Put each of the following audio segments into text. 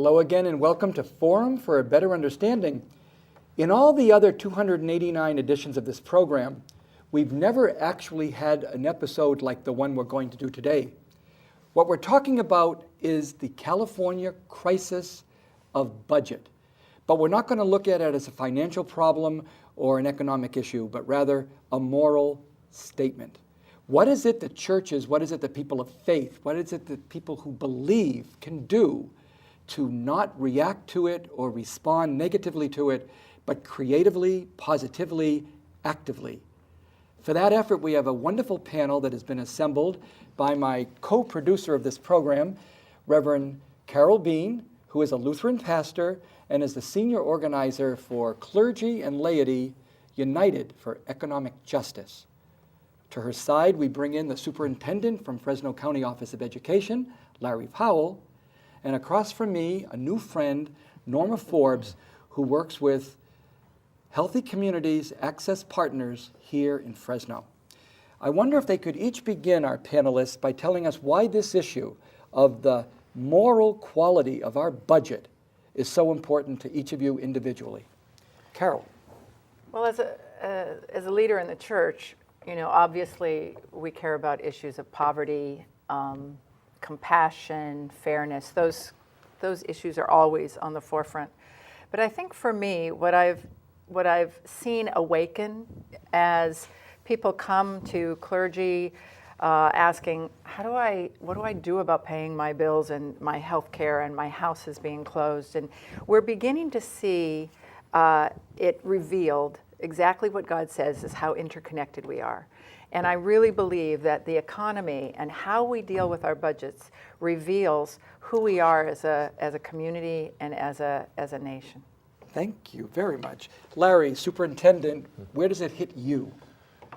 Hello again and welcome to Forum for a Better Understanding. In all the other 289 editions of this program, we've never actually had an episode like the one we're going to do today. What we're talking about is the California crisis of budget. But we're not going to look at it as a financial problem or an economic issue, but rather a moral statement. What is it that churches, what is it that people of faith, what is it that people who believe can do to not react to it or respond negatively to it, but creatively, positively, actively? For that effort, we have a wonderful panel that has been assembled by my co-producer of this program, Reverend Carol Bean, who is a Lutheran pastor and is the senior organizer for Clergy and Laity United for Economic Justice. To her side, we bring in the superintendent from Fresno County Office of Education, Larry Powell, and across from me, a new friend, Norma Forbes, who works with Healthy Communities Access Partners here in Fresno. I wonder if they could each begin, our panelists, by telling us why this issue of the moral quality of our budget is so important to each of you individually. Carol. Well, as a leader in the church, obviously we care about issues of poverty, compassion, fairness. Those issues are always on the forefront. But I think for me, what I've seen awaken as people come to clergy asking, what do I do about paying my bills and my health care and my house is being closed? And we're beginning to see it revealed exactly what God says is how interconnected we are. And I really believe that the economy and how we deal with our budgets reveals who we are as a community and as a nation. Thank you very much. Larry, superintendent, where does it hit you?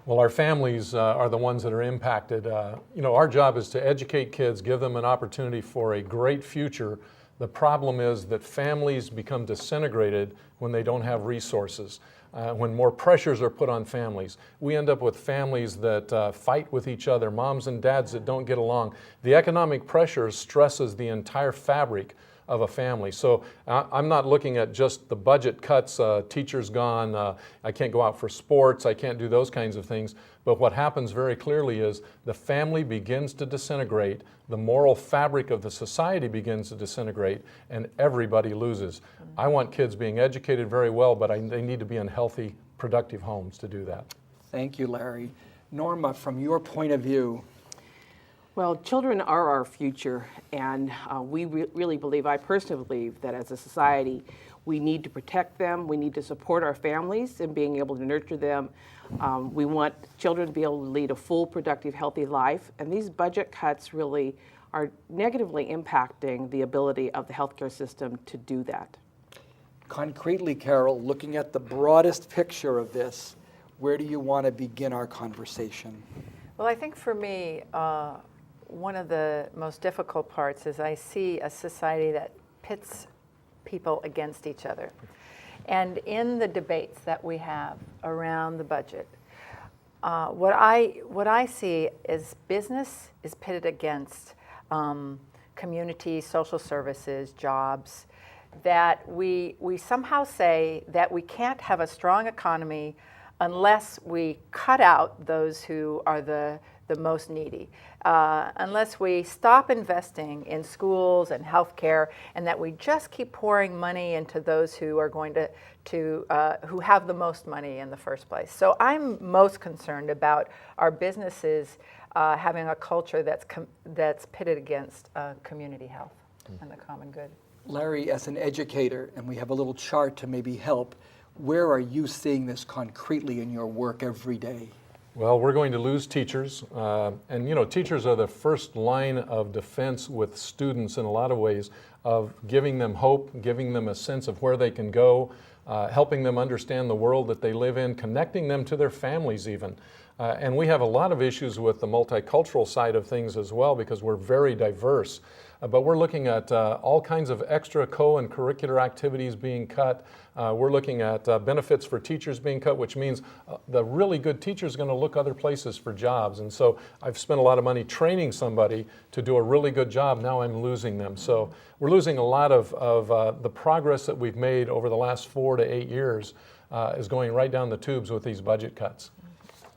Well, our families are the ones that are impacted. Our job is to educate kids, give them an opportunity for a great future. The problem is that families become disintegrated when they don't have resources. When more pressures are put on families, we end up with families that fight with each other, moms and dads that don't get along. The economic pressure stresses the entire fabric of a family. So I'm not looking at just the budget cuts, teachers gone, I can't go out for sports, I can't do those kinds of things. But what happens very clearly is the family begins to disintegrate, the moral fabric of the society begins to disintegrate, and everybody loses. I want kids being educated very well, but they need to be in healthy, productive homes to do that. Thank you, Larry. Norma, from your point of view. Well, children are our future, and we really believe, I personally believe, that as a society, we need to protect them, we need to support our families in being able to nurture them. We want children to be able to lead a full, productive, healthy life, and these budget cuts really are negatively impacting the ability of the healthcare system to do that. Concretely, Carol, looking at the broadest picture of this, where do you want to begin our conversation? Well, I think for me, one of the most difficult parts is I see a society that pits people against each other. And in the debates that we have around the budget, what I see is business is pitted against community, social services, jobs, that we somehow say that we can't have a strong economy unless we cut out those who are the most needy, unless we stop investing in schools and healthcare, and that we just keep pouring money into those who are going to who have the most money in the first place. So I'm most concerned about our businesses having a culture that's pitted against community health and the common good. Larry, as an educator, and we have a little chart to maybe help, where are you seeing this concretely in your work every day? Well, we're going to lose teachers, and teachers are the first line of defense with students in a lot of ways, of giving them hope, giving them a sense of where they can go, helping them understand the world that they live in, connecting them to their families even. And we have a lot of issues with the multicultural side of things as well, because we're very diverse. but we're looking at all kinds of extra co and curricular activities being cut. We're looking at benefits for teachers being cut, which means the really good teacher is going to look other places for jobs. And so I've spent a lot of money training somebody to do a really good job. Now I'm losing them. So we're losing a lot of the progress that we've made over the last 4 to 8 years is going right down the tubes with these budget cuts.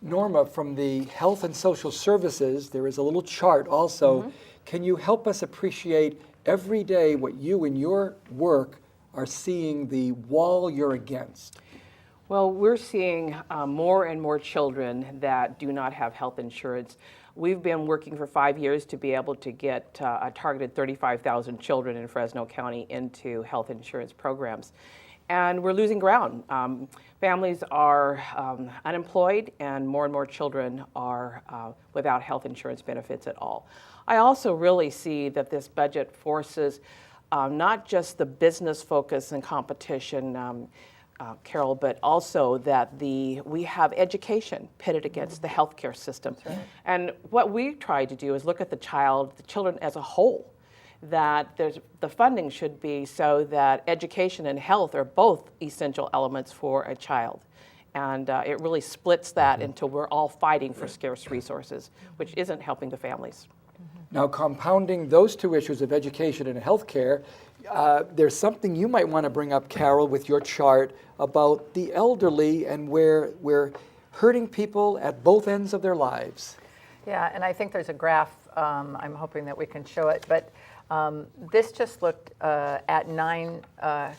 Norma, from the Health and Social Services, there is a little chart also. Can you help us appreciate every day what you in your work are seeing the wall you're against? Well, we're seeing more and more children that do not have health insurance. We've been working for 5 years to be able to get a targeted 35,000 children in Fresno County into health insurance programs. And we're losing ground. Families are unemployed, and more children are without health insurance benefits at all. I also really see that this budget forces not just the business focus and competition, Carol, but also that we have education pitted against the healthcare system. Right. And what we try to do is look at the children as a whole, that the funding should be so that education and health are both essential elements for a child. And it really splits that into we're all fighting for scarce resources, which isn't helping the families. Now, compounding those two issues of education and healthcare, there's something you might want to bring up, Carol, with your chart about the elderly and where we're hurting people at both ends of their lives. Yeah, and I think there's a graph, I'm hoping that we can show it, but this just looked at 9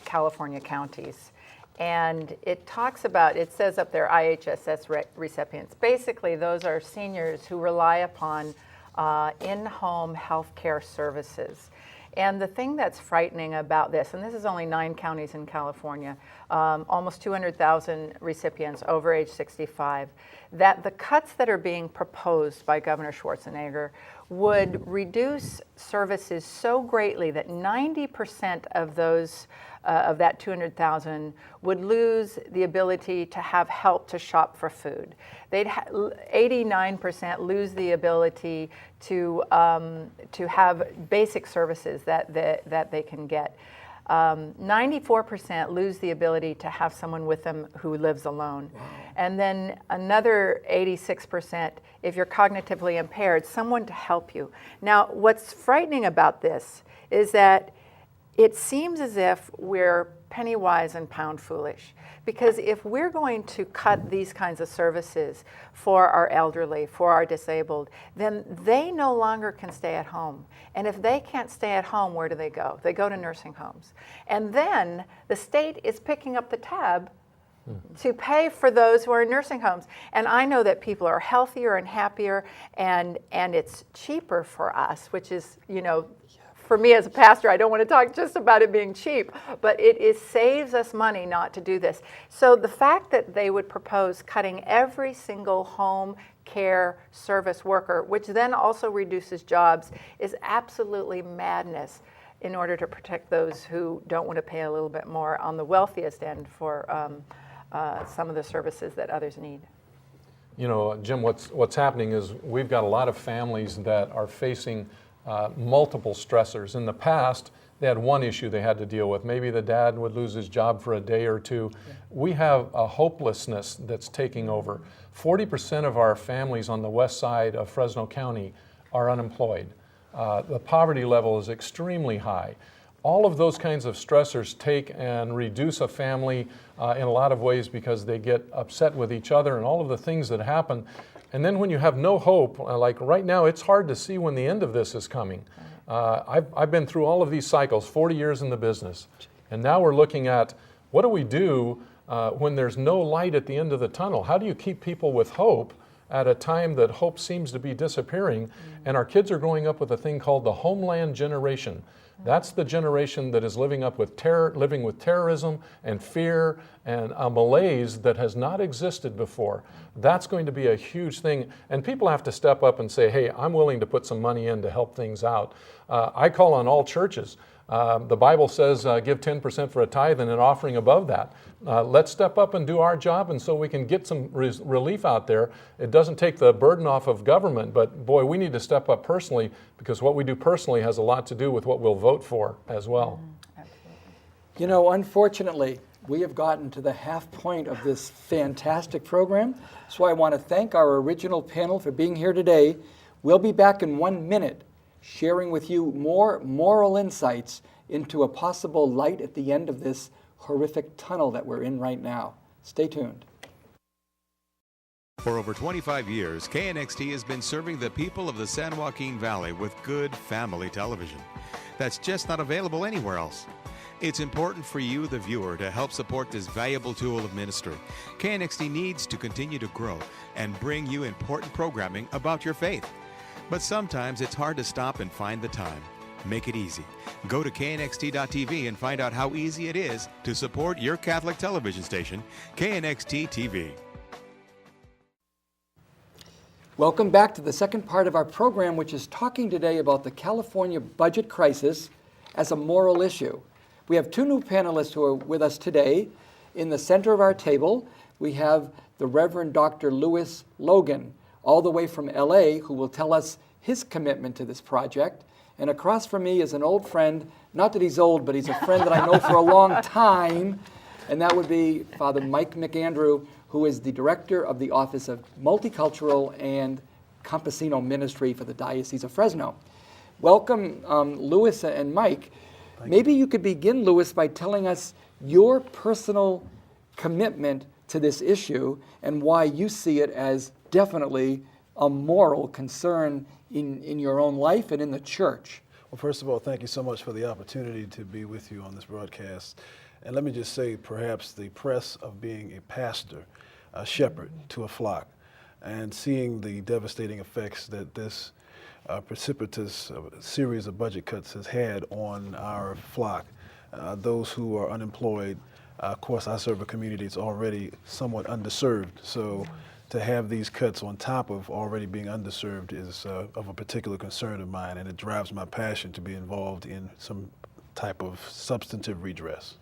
California counties. And it talks about, it says up there, IHSS recipients. Basically, those are seniors who rely upon in-home health care services. And the thing that's frightening about this, and this is only 9 counties in California, almost 200,000 recipients over age 65, that the cuts that are being proposed by Governor Schwarzenegger would reduce services so greatly that 90% of those of that 200,000 would lose the ability to have help to shop for food. They'd 89% lose the ability to have basic services that they can get. 94% lose the ability to have someone with them who lives alone. Wow. And then another 86%, if you're cognitively impaired, someone to help you. Now, what's frightening about this is that it seems as if we're penny wise and pound foolish. Because if we're going to cut these kinds of services for our elderly, for our disabled, then they no longer can stay at home. And if they can't stay at home, where do they go? They go to nursing homes. And then the state is picking up the tab to pay for those who are in nursing homes. And I know that people are healthier and happier, and it's cheaper for us, which is, you know, for me as a pastor, I don't want to talk just about it being cheap, but it saves us money not to do this. So the fact that they would propose cutting every single home care service worker, which then also reduces jobs, is absolutely madness in order to protect those who don't want to pay a little bit more on the wealthiest end for some of the services that others need. You know, Jim, what's happening is we've got a lot of families that are facing multiple stressors. In the past, they had one issue they had to deal with. Maybe the dad would lose his job for a day or two. We have a hopelessness that's taking over. 40% of our families on the west side of Fresno County are unemployed. The poverty level is extremely high. All of those kinds of stressors take and reduce a family in a lot of ways because they get upset with each other and all of the things that happen. And then when you have no hope, like right now, it's hard to see when the end of this is coming. I've been through all of these cycles, 40 years in the business. And now we're looking at what do we do when there's no light at the end of the tunnel? How do you keep people with hope at a time that hope seems to be disappearing? And our kids are growing up with a thing called the homeland generation. That's the generation that is living with terrorism and fear and a malaise that has not existed before. That's going to be a huge thing. And people have to step up and say, hey, I'm willing to put some money in to help things out. I call on all churches. The Bible says give 10% for a tithe and an offering above that. Let's step up and do our job, and so we can get some relief out there. It doesn't take the burden off of government, but boy, we need to step up personally, because what we do personally has a lot to do with what we'll vote for as well. You know, unfortunately, we have gotten to the half point of this fantastic program, so I want to thank our original panel for being here today. We'll be back in 1 minute, sharing with you more moral insights into a possible light at the end of this horrific tunnel that we're in right now. Stay tuned. For over 25 years, KNXT has been serving the people of the San Joaquin Valley with good family television that's just not available anywhere else. It's important for you, the viewer, to help support this valuable tool of ministry. KNXT needs to continue to grow and bring you important programming about your faith. But sometimes it's hard to stop and find the time. Make it easy. Go to knxt.tv and find out how easy it is to support your Catholic television station, KNXT TV. Welcome back to the second part of our program, which is talking today about the California budget crisis as a moral issue. We have two new panelists who are with us today. In the center of our table, we have the Reverend Dr. Logan, all the way from LA, who will tell us his commitment to this project. And across from me is an old friend, not that he's old, but he's a friend that I know for a long time, and that would be Father Mike McAndrew, who is the director of the Office of Multicultural and Campesino Ministry for the Diocese of Fresno. Welcome, Louis and Mike. Maybe you could begin, Louis, by telling us your personal commitment to this issue and why you see it as definitely a moral concern in your own life and in the church. Well, first of all, thank you so much for the opportunity to be with you on this broadcast. And let me just say, perhaps the press of being a pastor, a shepherd to a flock, and seeing the devastating effects that this precipitous series of budget cuts has had on our flock, those who are unemployed. Of course, I serve a community that's already somewhat underserved, so to have these cuts on top of already being underserved is of a particular concern of mine, and it drives my passion to be involved in some type of substantive redress.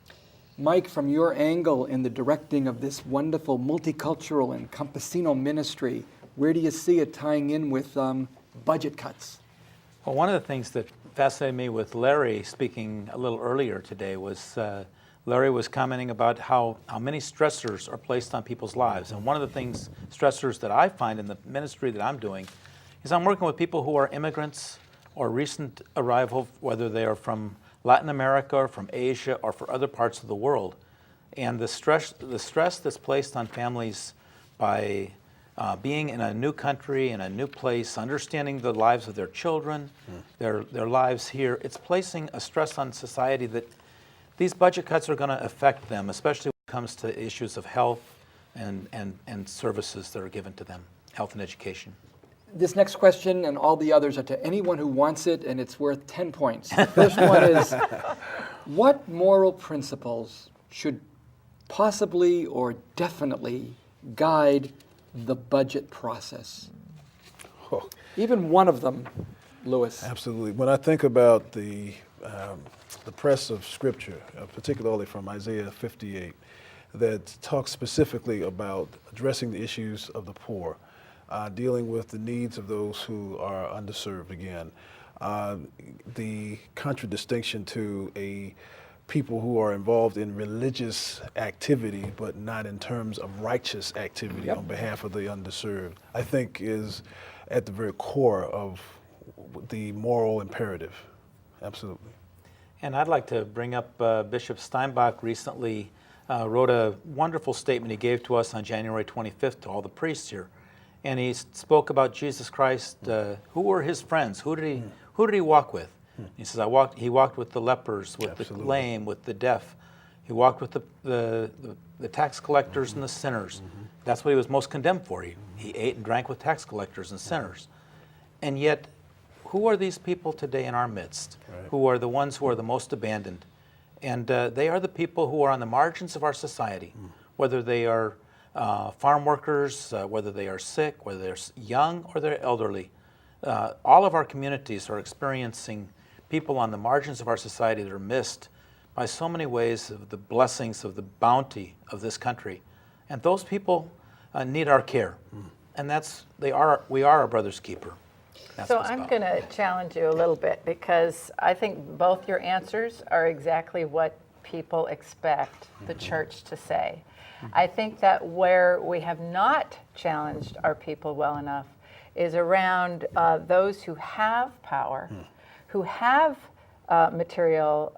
Mike, from your angle in the directing of this wonderful multicultural and campesino ministry, where do you see it tying in with budget cuts? Well, one of the things that fascinated me with Larry speaking a little earlier today was Larry was commenting about how many stressors are placed on people's lives. And one of the things, stressors that I find in the ministry that I'm doing, is I'm working with people who are immigrants or recent arrival, whether they are from Latin America or from Asia or for other parts of the world. And the stress that's placed on families by being in a new country, in a new place, understanding the lives of their children, their lives here, it's placing a stress on society that these budget cuts are going to affect them, especially when it comes to issues of health and services that are given to them, health and education. This next question and all the others are to anyone who wants it, and it's worth 10 points. The first one is, what moral principles should possibly or definitely guide the budget process? Oh. Even one of them, Louis. Absolutely. When I think about the press of Scripture, particularly from Isaiah 58, that talks specifically about addressing the issues of the poor, dealing with the needs of those who are underserved again, the contradistinction to a people who are involved in religious activity, but not in terms of righteous activity on behalf of the underserved, I think is at the very core of the moral imperative. Absolutely. And I'd like to bring up Bishop Steinbach recently wrote a wonderful statement he gave to us on January 25th to all the priests here. And he spoke about Jesus Christ. Who were his friends? Who did he walk with? He says, he walked with the lepers, with the lame, with the deaf. He walked with the tax collectors and the sinners. That's what he was most condemned for. He ate and drank with tax collectors and sinners. And yet, who are these people today in our midst? Right. Who are the ones who are the most abandoned? And they are the people who are on the margins of our society, whether they are farm workers, whether they are sick, whether they're young or they're elderly. All of our communities are experiencing people on the margins of our society that are missed by so many ways of the blessings of the bounty of this country. And those people need our care. And we are our brother's keeper. That's So what it's I'm about. going to challenge you a little bit, because I think both your answers are exactly what people expect the church to say. I think that where we have not challenged our people well enough is around those who have power, who have material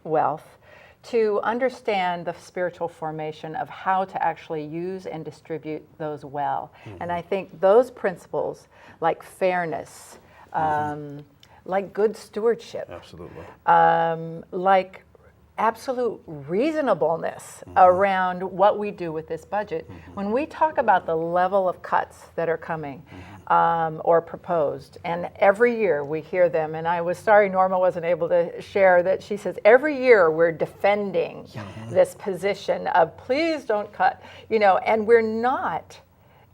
wealth, to understand the spiritual formation of how to actually use and distribute those well. And I think those principles, like fairness, like good stewardship, Absolutely. like absolute reasonableness around what we do with this budget. When we talk about the level of cuts that are coming or proposed, and every year we hear them, and I was sorry Norma wasn't able to share that she says every year we're defending this position of please don't cut, and we're not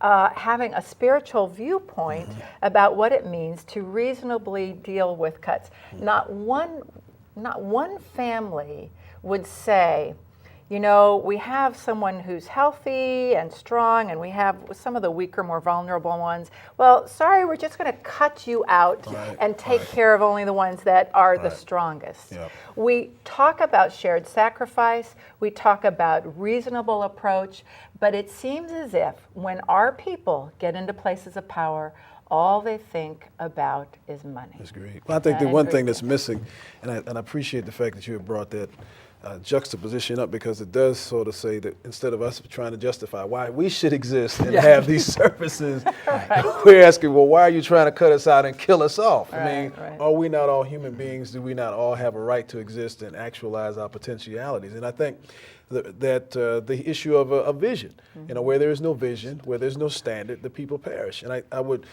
having a spiritual viewpoint about what it means to reasonably deal with cuts. Not one family would say, we have someone who's healthy and strong, and we have some of the weaker, more vulnerable ones. Well, sorry, we're just going to cut you out and take care of only the ones that are the strongest. Yep. We talk about shared sacrifice, we talk about reasonable approach, but it seems as if when our people get into places of power, all they think about is money. That's great. Well, I think the one thing that's missing, and I appreciate the fact that you have brought that juxtaposition up, because it does sort of say that instead of us trying to justify why we should exist and have these services, we're asking, well, why are you trying to cut us out and kill us off? I mean, are we not all human beings? Do we not all have a right to exist and actualize our potentialities? And I think that the issue of a vision, where there is no vision, where there's no standard, the people perish. And I would,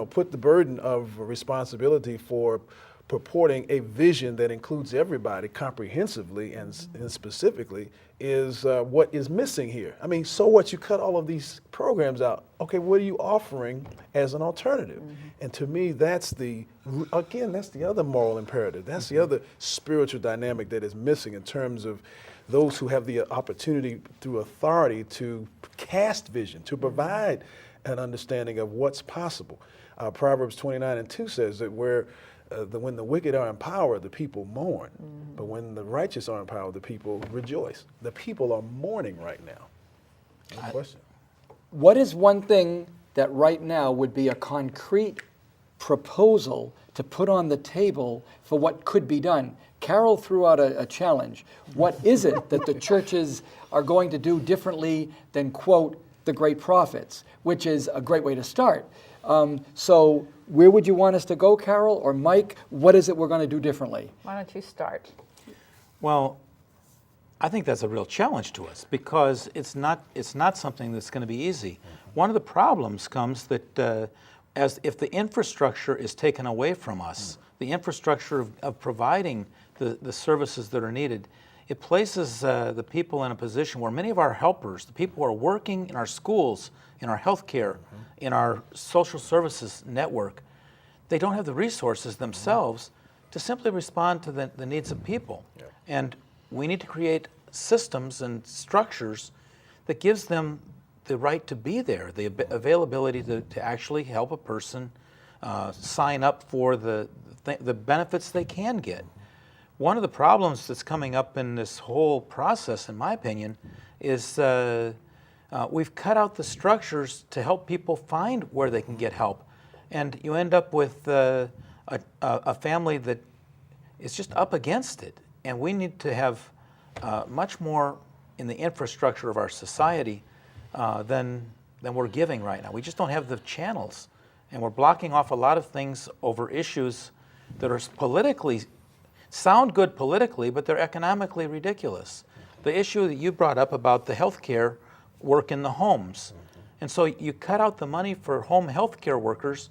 put the burden of responsibility for purporting a vision that includes everybody comprehensively and specifically is what is missing here. I mean, so what? You cut all of these programs out. Okay, what are you offering as an alternative? And to me, that's the other moral imperative. That's the other spiritual dynamic that is missing in terms of those who have the opportunity through authority to cast vision, to provide an understanding of what's possible. Proverbs 29:2 says that when the wicked are in power, the people mourn. But when the righteous are in power, the people rejoice. The people are mourning right now. No question. What is one thing that right now would be a concrete proposal to put on the table for what could be done? Carol threw out a challenge. What is it that the churches are going to do differently than, quote, the great prophets, which is a great way to start. So where would you want us to go, Carol or Mike? What is it we're going to do differently? Why don't you start? Well, I think that's a real challenge to us, because it's not something that's going to be easy. One of the problems comes that if the infrastructure is taken away from us, the infrastructure of providing the services that are needed, it places the people in a position where many of our helpers, the people who are working in our schools, in our healthcare, in our social services network, they don't have the resources themselves to simply respond to the needs of people. Yep. And we need to create systems and structures that gives them the right to be there, the availability to actually help a person sign up for the benefits they can get. One of the problems that's coming up in this whole process, in my opinion, is we've cut out the structures to help people find where they can get help. And you end up with a family that is just up against it. And we need to have much more in the infrastructure of our society than we're giving right now. We just don't have the channels. And we're blocking off a lot of things over issues that are sound good politically, but they're economically ridiculous. The issue that you brought up about the healthcare work in the homes. And so you cut out the money for home healthcare workers,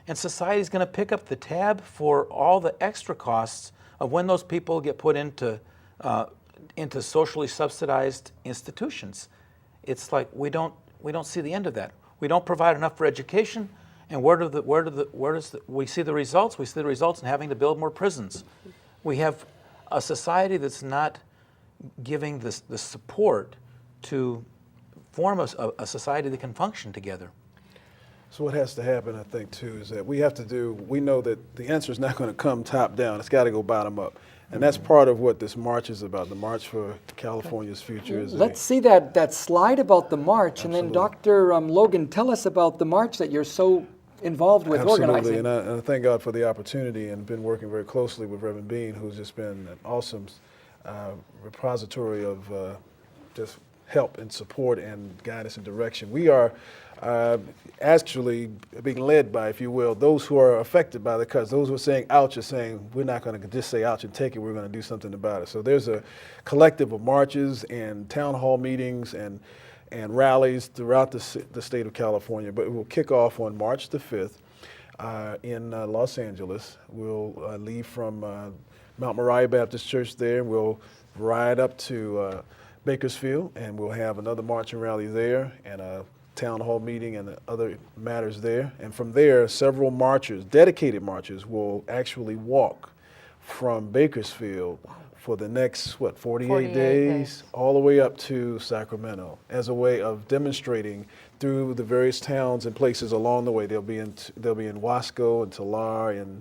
and society's going to pick up the tab for all the extra costs of when those people get put into socially subsidized institutions. It's like we don't see the end of that. We don't provide enough for education, And we see the results? We see the results in having to build more prisons. We have a society that's not giving the support to form a society that can function together. So what has to happen, I think, too, is that we know that the answer is not going to come top down. It's got to go bottom up. And that's part of what this march is about, the March for California's Future. Let's see that slide about the march, and then Dr. Logan, tell us about the march that you're so involved with organizing. And I thank God for the opportunity, and been working very closely with Reverend Bean, who's just been an awesome repository of just help and support and guidance and direction. We are actually being led by, if you will, those who are affected by the cuts. Those who are saying ouch are saying, we're not going to just say ouch and take it, we're going to do something about it. So there's a collective of marches and town hall meetings and rallies throughout the state of California. But it will kick off on March the 5th in Los Angeles. We'll leave from Mount Moriah Baptist Church there. We'll ride up to Bakersfield, and we'll have another march and rally there, and a town hall meeting and other matters there. And from there, several marchers, dedicated marchers, will actually walk from Bakersfield for the next, 48 days, all the way up to Sacramento, as a way of demonstrating through the various towns and places along the way. They'll be in Wasco and Tulare and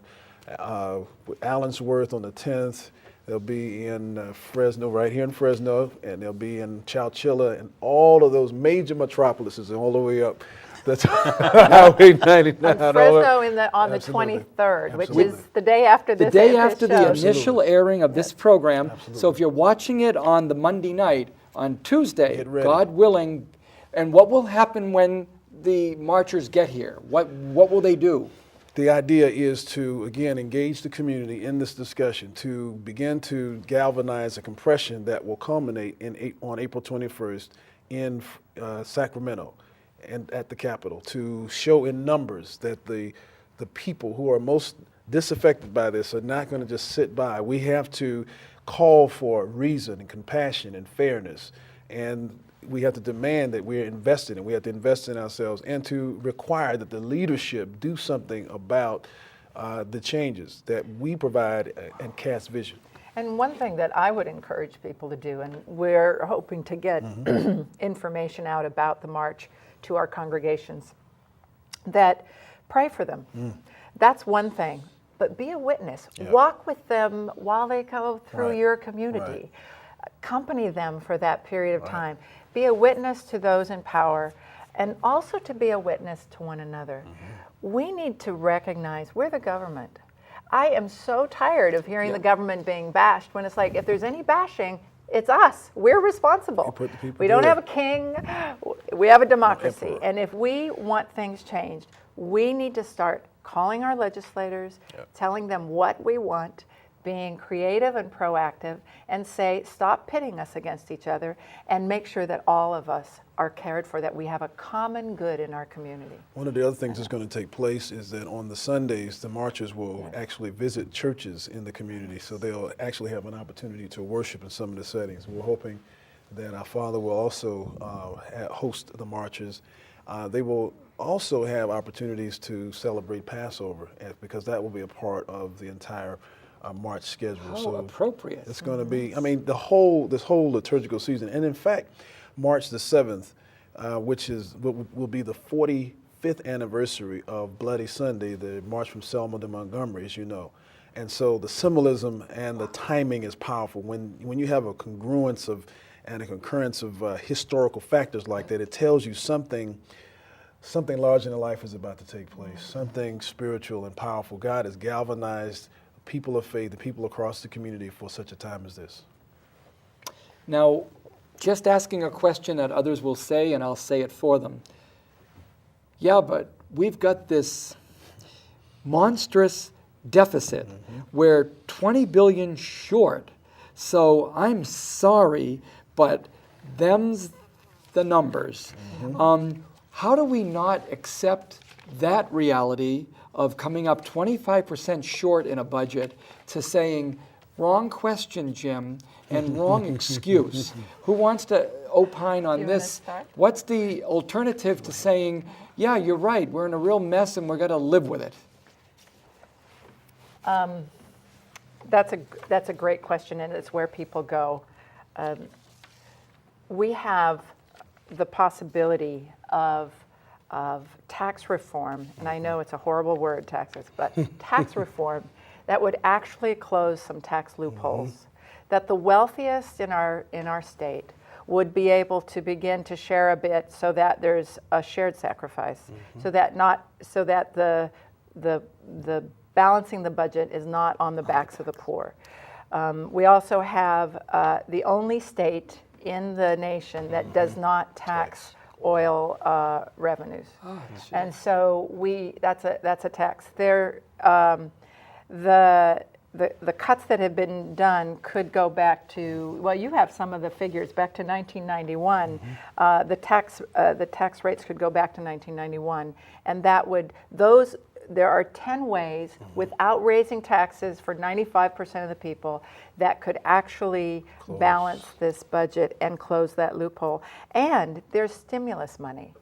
Allensworth on the 10th. They'll be in Fresno, right here in Fresno, and they'll be in Chowchilla and all of those major metropolises, all the way up that's Highway 99. Fresno on the 23rd, which is the day after this. The day after the show. initial airing of this program. So if you're watching it on the Monday night, on Tuesday, God willing, and what will happen when the marchers get here? What will they do? The idea is to, again, engage the community in this discussion, to begin to galvanize a compression that will culminate on April 21st in Sacramento and at the Capitol, to show in numbers that the people who are most disaffected by this are not going to just sit by. We have to call for reason and compassion and fairness, and we have to demand that we're invested, and we have to invest in ourselves, and to require that the leadership do something about the changes that we provide and cast vision. And one thing that I would encourage people to do, and we're hoping to get information out about the march to our congregations, that pray for them. That's one thing, but be a witness. Walk with them while they go through your community. Accompany them for that period of time. Be a witness to those in power, and also to be a witness to one another. We need to recognize we're the government. I am so tired of hearing the government being bashed, when it's like, if there's any bashing, it's us. We're responsible. We don't have a king. We have a democracy. And if we want things changed, we need to start calling our legislators, telling them what we want, being creative and proactive, and say, stop pitting us against each other, and make sure that all of us are cared for, that we have a common good in our community. One of the other things that's going to take place is that on the Sundays, the marchers will actually visit churches in the community, so they'll actually have an opportunity to worship in some of the settings. We're hoping that our Father will also host the marchers. They will also have opportunities to celebrate Passover, because that will be a part of the entire March schedule. So appropriate. It's going to be, this whole liturgical season. And in fact, March the 7th, which will be the 45th anniversary of Bloody Sunday, the march from Selma to Montgomery, as you know. And so the symbolism and the timing is powerful. When you have a congruence and a concurrence of historical factors like that, it tells you something larger than life is about to take place, something spiritual and powerful. God has galvanized people of faith, the people across the community, for such a time as this. Now, just asking a question that others will say, and I'll say it for them. Yeah, but we've got this monstrous deficit. We're 20 billion short. So I'm sorry, but them's the numbers. How do we not accept that reality of coming up 25% short in a budget, to saying Wrong question, Jim, and wrong excuse. Who wants to opine on You wanna this? start? What's the alternative to saying, yeah, you're right, we're in a real mess and we're going to live with it? That's a great question, and it's where people go. We have the possibility of tax reform, and I know it's a horrible word, taxes, but tax reform that would actually close some tax loopholes, that the wealthiest in our state would be able to begin to share a bit, so that there's a shared sacrifice, so that the balancing the budget is not on the backs of the poor. We also have the only state in the nation that does not tax oil revenues, and so that's a tax. The cuts that have been done could go back to, well, you have some of the figures back to 1991. The tax rates could go back to 1991, and there are 10 ways without raising taxes for 95% of the people that could actually balance this budget and close that loophole. And there's stimulus money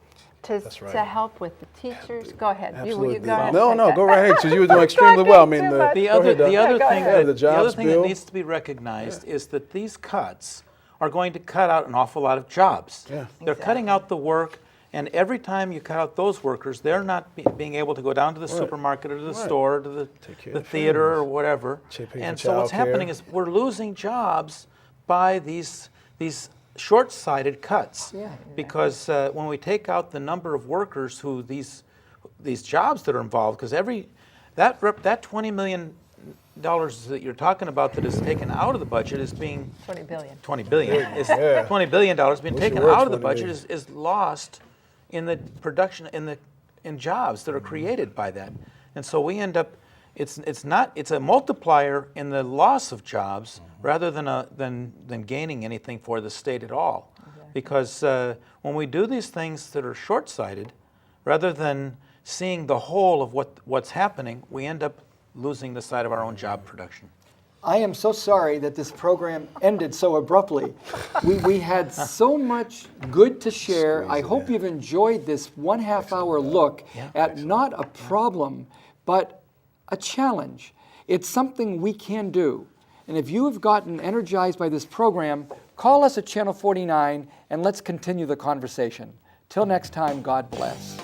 to help with the teachers. Go ahead. Absolutely. You go ahead. No, Take that. go right ahead, because you were doing extremely well. I mean, Too much. The go other, ahead, Doc. the other go thing ahead. The that, the other jobs thing bill. that needs to be recognized is that these cuts are going to cut out an awful lot of jobs. Yeah. They're cutting out the work, and every time you cut out those workers, they're not being able to go down to the supermarket or to the store, or to care the of theater or families. whatever. Paying And for so what's childcare. happening is we're losing jobs by these short-sighted cuts. Yeah. Because when we take out the number of workers who these jobs that are involved, because that $20 million that you're talking about that is taken out of the budget is being $20 billion. $20 billion is Yeah. $20 billion being Wish taken it were out of the 20 budget million. is lost in the production in jobs that are created by that, and so we end up it's a multiplier in the loss of jobs rather than gaining anything for the state at all, because when we do these things that are short-sighted, rather than seeing the whole of what's happening, we end up losing the sight of our own job production. I am so sorry that this program ended so abruptly. We had so much good to share. I hope you've enjoyed this 1/2 hour look at not a problem, but a challenge. It's something we can do. And if you have gotten energized by this program, call us at Channel 49 and let's continue the conversation. Till next time, God bless.